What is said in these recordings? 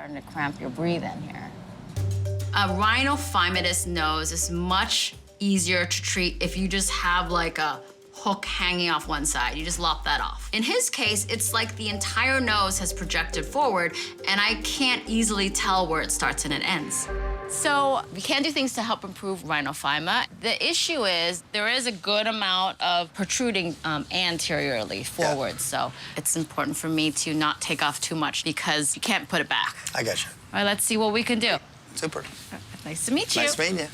starting to cramp your breathing here. A rhinophymatous nose is much easier to treat if you just have like a hook hanging off one side. You just lop that off. In his case, it's like the entire nose has projected forward, and I can't easily tell where it starts and it ends. So we can do things to help improve rhinophyma. The issue is there is a good amount of protruding anteriorly forward, so it's important for me to not take off too much because you can't put it back. I got you. All right, let's see what we can do. Super. Nice to meet you. Nice meeting you.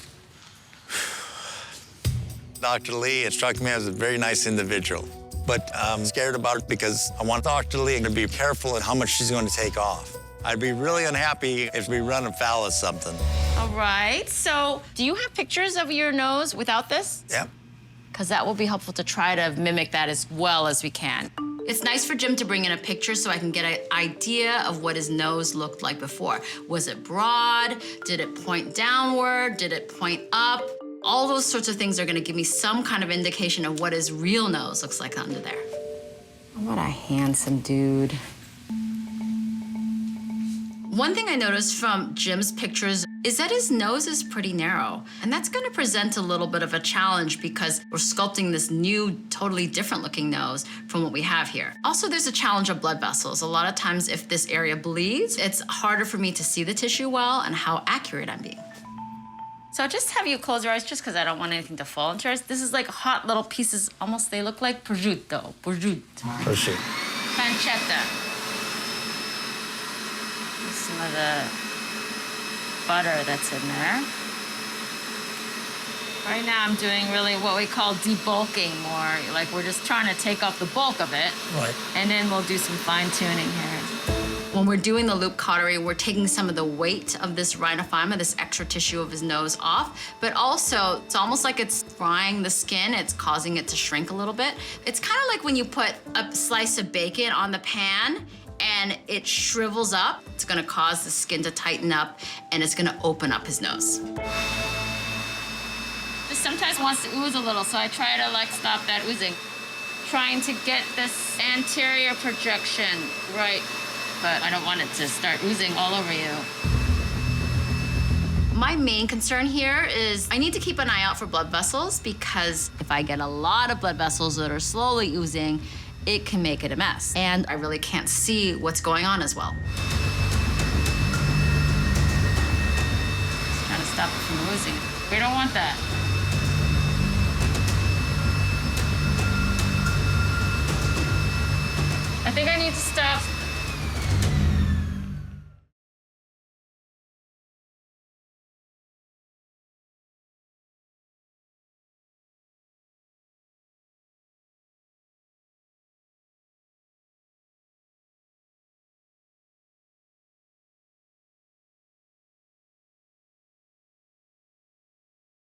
Dr. Lee, it struck me as a very nice individual, but I'm scared about it because I want Dr. Lee to be careful in how much she's going to take off. I'd be really unhappy if we run afoul of something. All right, so do you have pictures of your nose without this? Yep. Because that will be helpful to try to mimic that as well as we can. It's nice for Jim to bring in a picture so I can get an idea of what his nose looked like before. Was it broad? Did it point downward? Did it point up? All those sorts of things are gonna give me some kind of indication of what his real nose looks like under there. What a handsome dude. One thing I noticed from Jim's pictures is that his nose is pretty narrow. And that's gonna present a little bit of a challenge because we're sculpting this new, totally different looking nose from what we have here. Also, there's a challenge of blood vessels. A lot of times if this area bleeds, it's harder for me to see the tissue well and how accurate I'm being. So just have you close your eyes just because I don't want anything to fall into yours. This is like hot little pieces, almost they look like prosciutto. Prosciutto. Pancetta. Some of the butter that's in there. Right now I'm doing really what we call debulking more. Like we're just trying to take off the bulk of it. Right. And then we'll do some fine tuning here. When we're doing the loop cautery, we're taking some of the weight of this rhinophyma, this extra tissue of his nose off, but also it's almost like it's frying the skin. It's causing it to shrink a little bit. It's kind of like when you put a slice of bacon on the pan and it shrivels up. It's gonna cause the skin to tighten up and it's gonna open up his nose. This sometimes wants to ooze a little, so I try to like stop that oozing. Trying to get this anterior projection right, but I don't want it to start oozing all over you. My main concern here is I need to keep an eye out for blood vessels because if I get a lot of blood vessels that are slowly oozing, it can make it a mess. And I really can't see what's going on as well. Just trying to stop it from oozing. We don't want that. I think I need to start